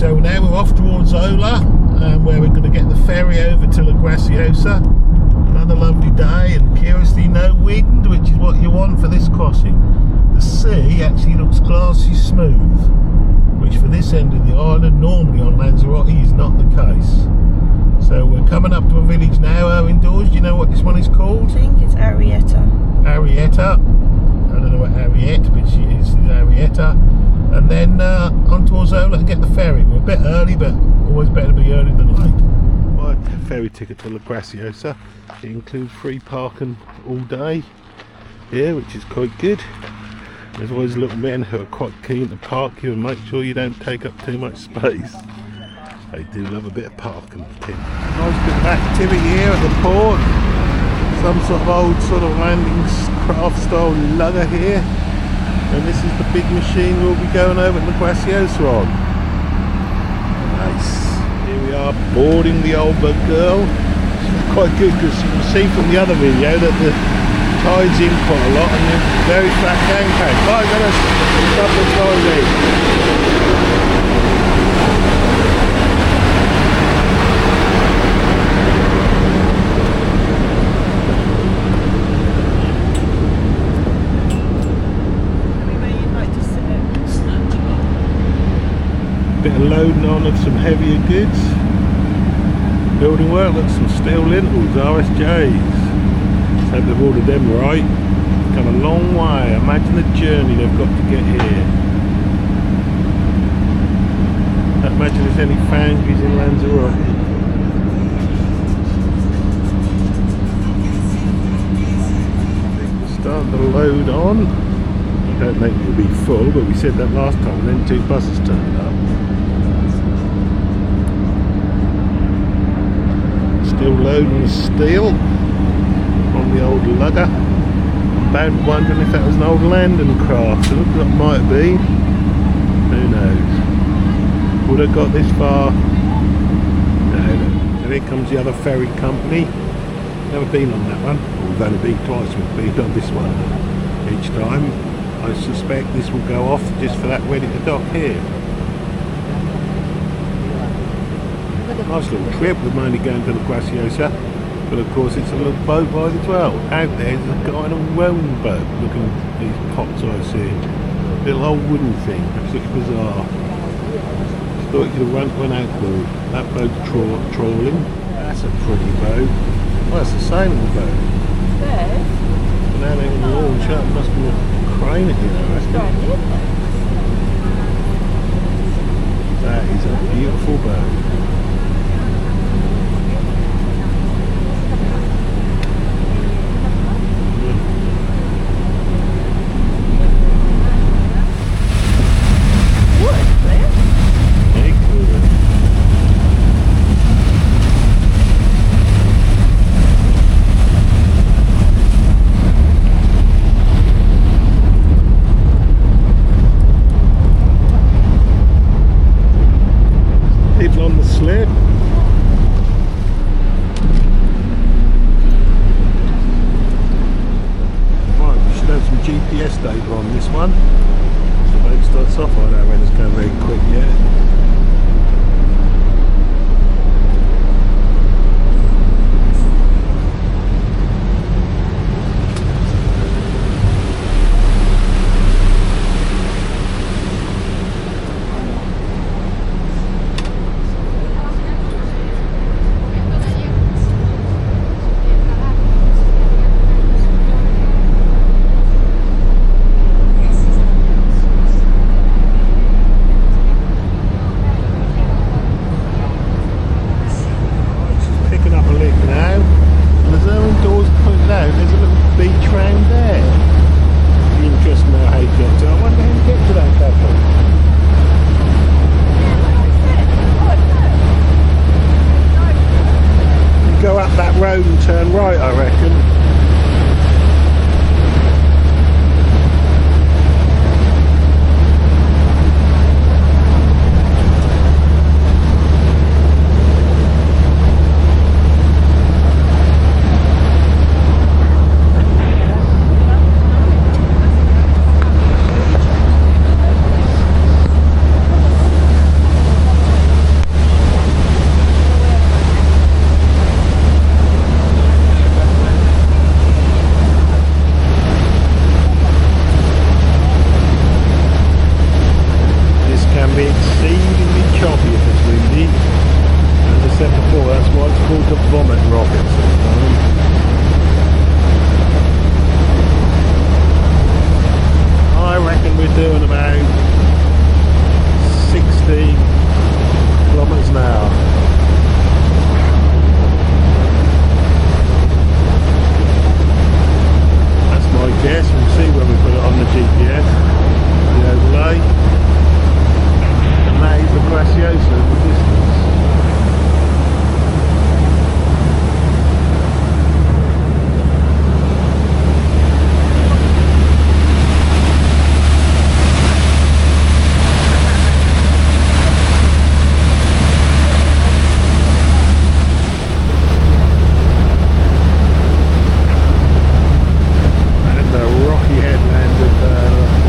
So now we're off towards Zola, where we're going to get the ferry over to GRACIOSA. Another lovely day and curiously no wind, which is what you want for this crossing. The sea actually looks glassy smooth, which for this end of the island, normally on Lanzarote, is not the case. So we're coming up to a village now, indoors. Do you know what this one is called? I think it's Arietta. Arietta. I don't know what Ariette, but she is Arietta. And then on towards Zola and get the ferry. We're a bit early, but always better to be early than late. Right, ferry ticket to GRACIOSA. It includes free parking all day here, which is quite good. There's always little men who are quite keen to park you and make sure you don't take up too much space. They do love a bit of parking. Nice bit of activity here at the port. Some sort of old sort of landing craft style lugger here. And this is the big machine we'll be going over to GRACIOSA on. Nice. Here we are boarding the old bug girl. It's quite good because you can see from the other video that the tide's in quite a lot and a very flat gangplank. Right, got us a couple of times in. Bit of loading on of some heavier goods. Building work, look, some steel lintels, RSJs. Let's hope they've ordered them right. Come a long way. Imagine the journey they've got to get here. Don't imagine there's any foundries in Lanzarote. I think we're starting to load on. I don't think it'll be full, but we said that last time, and then 2 buses turned up. Still loading the steel on the old lugger. I'm wondering if that was an old landing craft. It looks like it might be. Who knows? Would have got this far? No. And here comes the other ferry company. Never been on that one. Well, we've only been twice. We've been on this one each time. I suspect this will go off just for that ready to dock here. Nice little trip. We're mainly going to GRACIOSA, but of course it's a little boat ride as well. Out there's a guy in a rowing boat. Look at these pots I see. Little old wooden thing. Absolutely bizarre. Thought you could have run out board. That boat's trawling. That's a pretty boat. Well, that's a sailing boat. There's? Now they're going to launch up. Must be a crane at here, I reckon. That is a beautiful boat. On the slip. Right, we should have some GPS data on this one. The boat starts off, I don't know when it's going very quick yet. the vomit rockets at the moment. I reckon we're doing about 60 kilometers an hour. That's my guess. We'll see when we put it on the GPS, the overlay. And that is the Graciosa in the distance.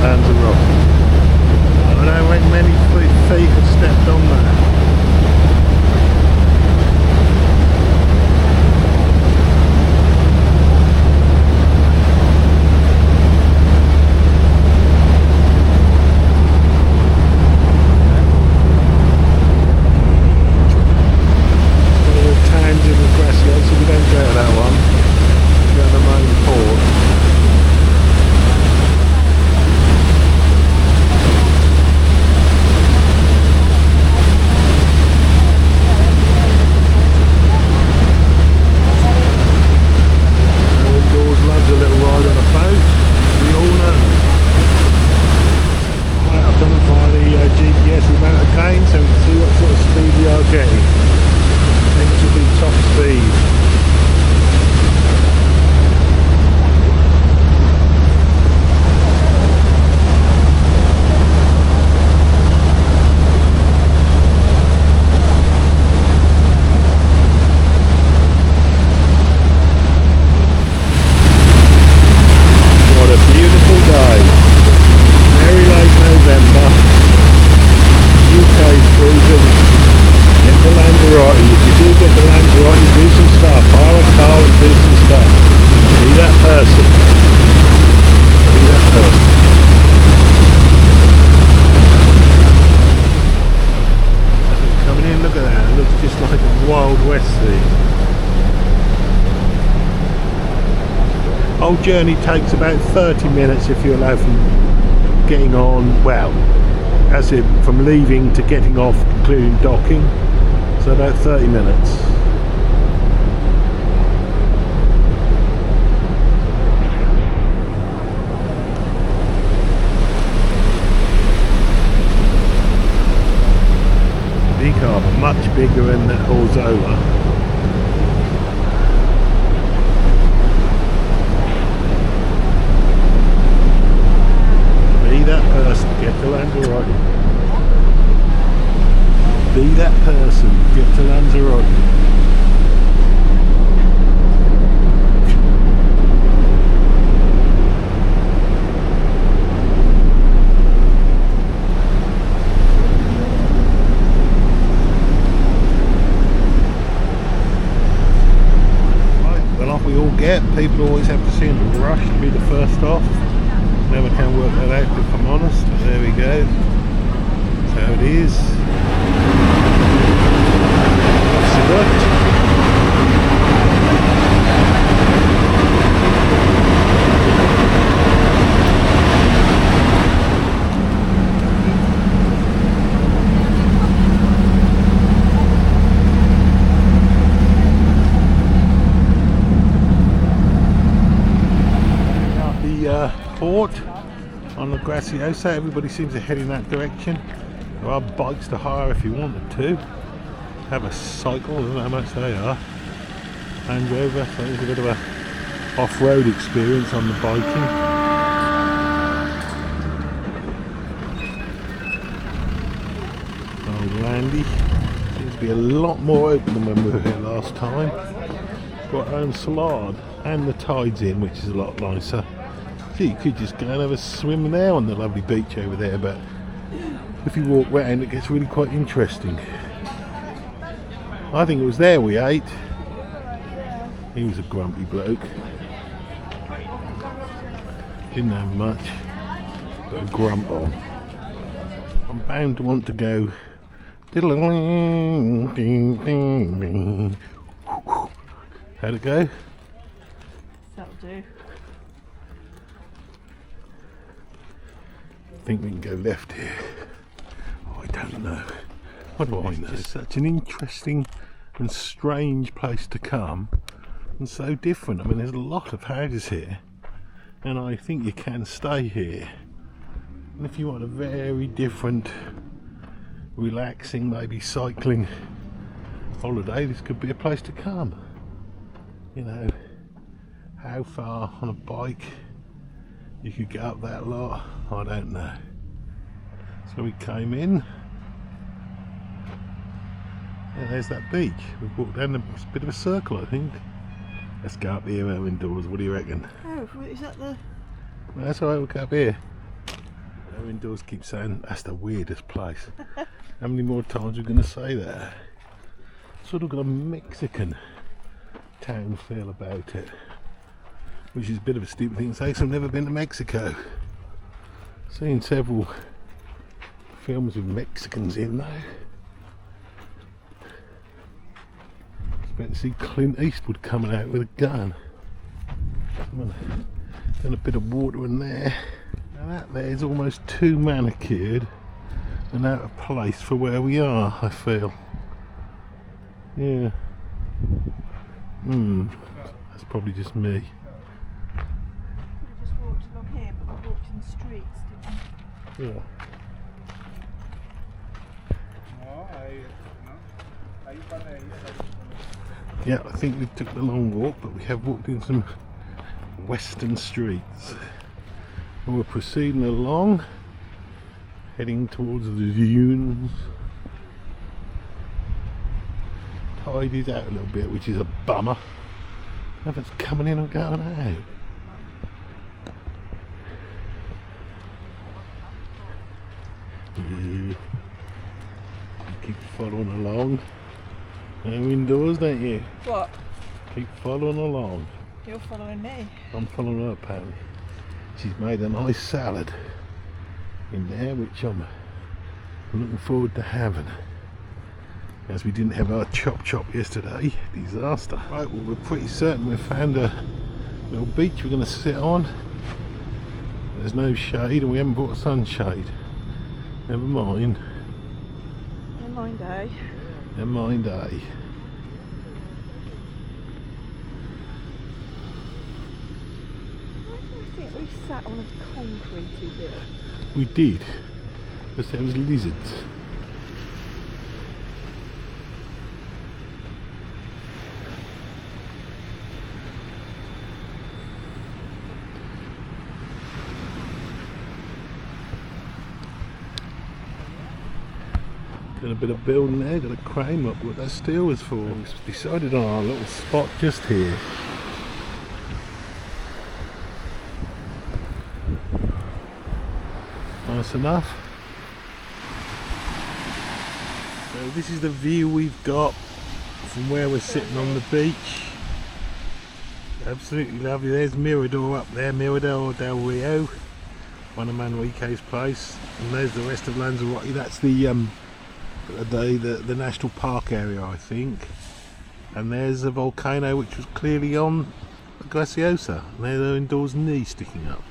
Lanzarote. I don't know when many feet have stepped on that. One of the towns in the Graciosa, so we don't go to that one. We go to the main port. Lanzarote, if you do get to Lanzarote, do some stuff, hire a car and do some stuff. Be that person. Be that person. Coming in, look at that, it looks just like a Wild West scene. Whole journey takes about 30 minutes if you allow from getting on, well, as in from leaving to getting off, including docking. So about 30 minutes. Big harbour, much bigger than that Orzola. Be that person, get to Lanzarote. Be that person, get to Lanzarote. Right, well off we all get. People always have to seem to rush to be the first off. Never can work that out if I'm honest, but there we go. That's how it is. Port on the Graciosa, everybody seems to head in that direction. There are bikes to hire if you wanted to. Have a cycle, I don't know how much they are. Hand Rover, so there's a bit of a off-road experience on the biking. Old Landy seems to be a lot more open than when we were here last time. Got our own salad and the tide's in, which is a lot nicer. So you could just go and have a swim there on the lovely beach over there, but if you walk round it gets really quite interesting. I think it was there we ate. He was a grumpy bloke. Didn't have much, but a grump on. I'm bound to want to go. How'd it go? That'll do. I think we can go left here. Oh, I don't know. What do I know? It's such an interesting and strange place to come, and so different. I mean, there's a lot of houses here, and I think you can stay here. And if you want a very different, relaxing, maybe cycling holiday, this could be a place to come. You know, how far on a bike you could get up that lot, I don't know. So we came in, and there's that beach. We've walked down a bit of a circle, I think. Let's go up here indoors, what do you reckon? Oh, is that the... No, that's alright, we'll go up here. Our indoors keep saying that's the weirdest place. How many more times are we going to say that? Sort of got a Mexican town feel about it, which is a bit of a stupid thing to say, because I've never been to Mexico. Seen several films with Mexicans in though. Expect to see Clint Eastwood coming out with a gun. And a bit of water in there. Now that there is almost too manicured and out of place for where we are, I feel. Yeah. That's probably just me. We just walked along here, but we walked in the streets, didn't we? Yeah. Yeah, I think we took the long walk, but we have walked in some western streets. And we're proceeding along, heading towards the dunes. Tide is out a little bit, which is a bummer. I don't know if it's coming in or going out. Yeah. Keep following along. Now indoors, don't you? What? Keep following along. You're following me. I'm following her, apparently. She's made a nice salad in there, which I'm looking forward to having. As we didn't have our chop yesterday. Disaster. Right, well, we're pretty certain we've found a little beach we're going to sit on. There's no shade, and we haven't brought a sunshade. Never mind. Never mind, eh? Never mind, eh? Why do I think we sat on a concretey bit? We did, because there was lizards. Done a bit of building there, got a crane up what that steel was for. We decided on our little spot just here. Nice enough. So this is the view we've got from where we're sitting on the beach. Absolutely lovely. There's Mirador up there, Mirador del Rio, Juan Manrique's place, and there's the rest of Lanzarote. That's the national park area, I think, and there's a volcano which was clearly on GRACIOSA, and there's the indoors knee sticking up.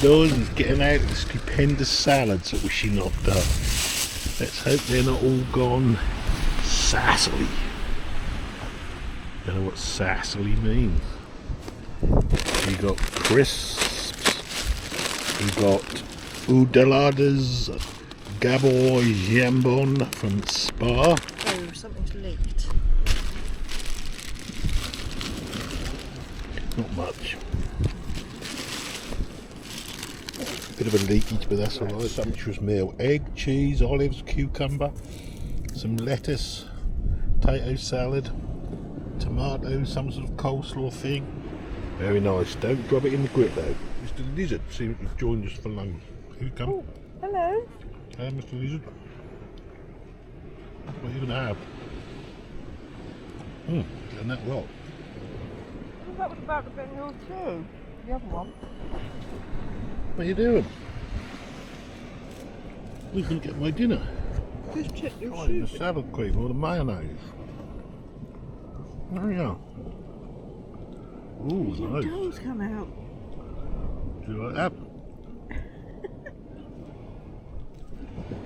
indoors and getting out the stupendous salads that she knocked up. Let's hope they're not all gone sassily. Don't know what sassily means. We got crisps. We got Oudaladas Gabor Jambon from Spa. Oh, something's leaked. Not much. Bit of a leakage, but that's alright. Sumptuous meal. Egg, cheese, olives, cucumber, some lettuce, potato salad, tomatoes, some sort of coleslaw thing. Very nice. Don't drop it in the grit though. Mr. Lizard seems to have joined us for lunch. Here you come. Oh, hello. Hello, Mr. Lizard. What are you going to have? Getting that well. Well, that was about to be yours too. The other one. What are you doing? We can get my dinner. Just check your Oh, the shoes. salad cream or the mayonnaise. There you go. Ooh, Your nice. toes come out. Do you like that?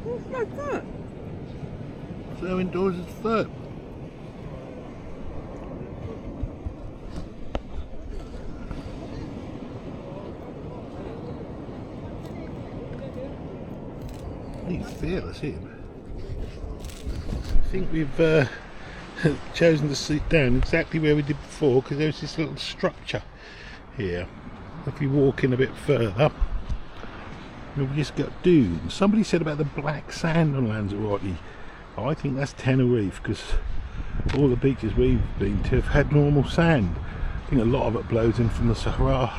What's like that? So indoors it's third. He's fearless, him. I think we've chosen to sit down exactly where we did before because there's this little structure here. If you walk in a bit further, you'll just got dunes. Somebody said about the black sand on Lanzarote. I think that's Tenerife because all the beaches we've been to have had normal sand. I think a lot of it blows in from the Sahara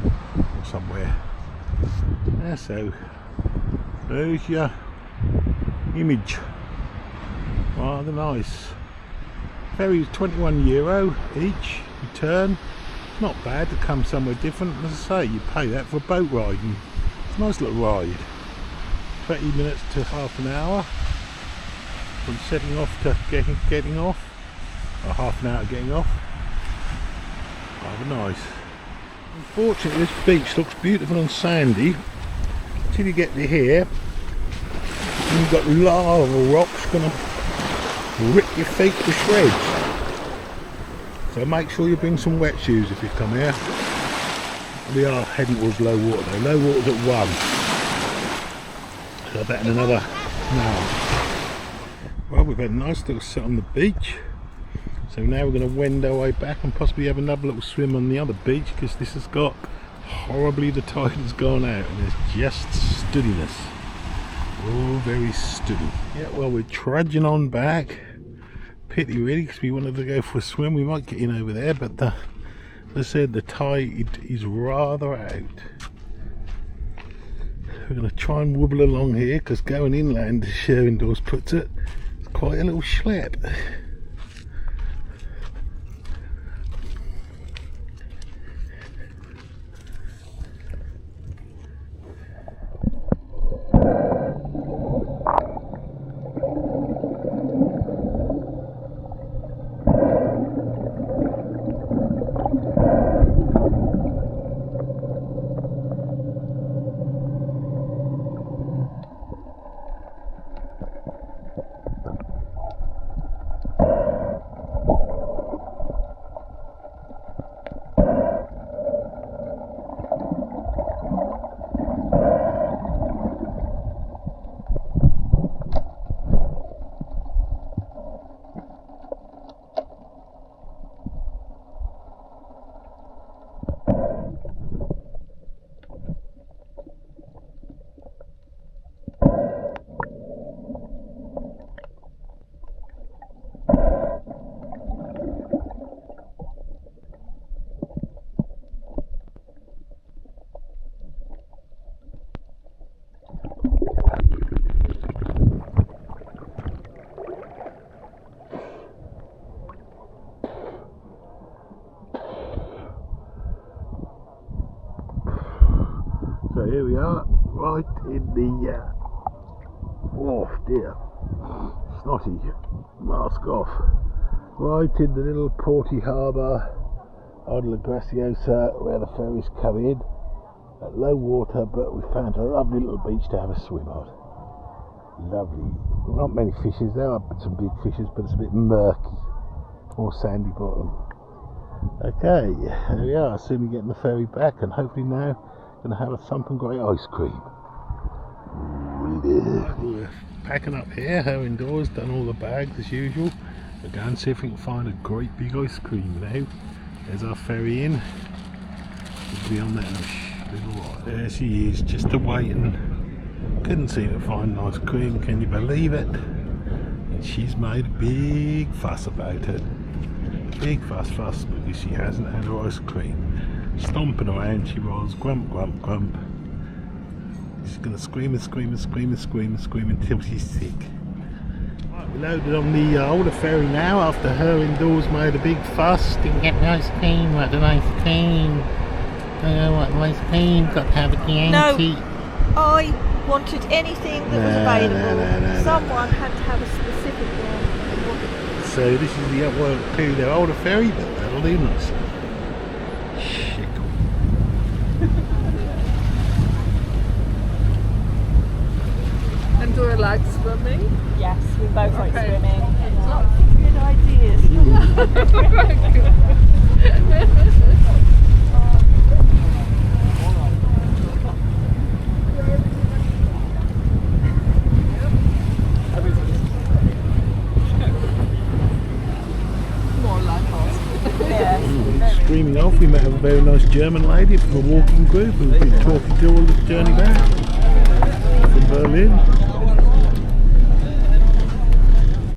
or somewhere. Yeah, so there's your image. Rather nice. Ferry's €21 each return. Not bad to come somewhere different. As I say, you pay that for a boat ride, and it's a nice little ride. 20 minutes to half an hour from setting off to getting off, or half an hour getting off. Rather nice. Unfortunately, this beach looks beautiful and sandy until you get to here, and you've got lava rocks gonna rip your feet to shreds. So make sure you bring some wet shoes if you come here. We are heading towards low water though. Low water's at 1. So I bet in another hour. Well, we've had a nice little sit on the beach. So now we're going to wend our way back and possibly have another little swim on the other beach because this has got horribly, the tide has gone out and there's just sturdiness. Oh, very sturdy. Yeah, well, we're trudging on back. Pity really because we wanted to go for a swim. We might get in over there, but as I said, the tide is rather out. We're going to try and wobble along here because going inland, as Sharon Dawes puts it, it's quite a little schlep. So here we are, right in the, oh dear, snotty, mask off, right in the little porty harbour of La Graciosa where the ferries come in. at low water, but we found a lovely little beach to have a swim on. Lovely. Not many fishes, there are some big fishes, but it's a bit murky. More sandy bottom. Okay, there we are. Soon we're getting the ferry back, and hopefully now going to have a thumping great ice cream. We're packing up here, her indoors, done all the bags as usual. We're going to see if we can find a great big ice cream now. There's our ferry in. We'll be on that little rock. There she is, just waiting. Couldn't seem to find an ice cream, can you believe it? And she's made a big fuss about it. Big fuss because she hasn't had her ice cream. Stomping around she was, grump grump grump. She's gonna scream and scream and scream and scream and scream until she's sick. Right, we're loaded on the older ferry now after her indoors made a big fuss. Didn't get the ice cream, want the ice cream. I want the ice cream, got to have a Chianti. No, I wanted anything that was available. Someone had to have a specific one. So this is the clearly their older ferry, but that'll do nice. And do you like swimming? Yes, we both like Okay. swimming. Lots of good ideas. Streaming off, we met a very nice German lady from a walking group who's been talking to all the journey back.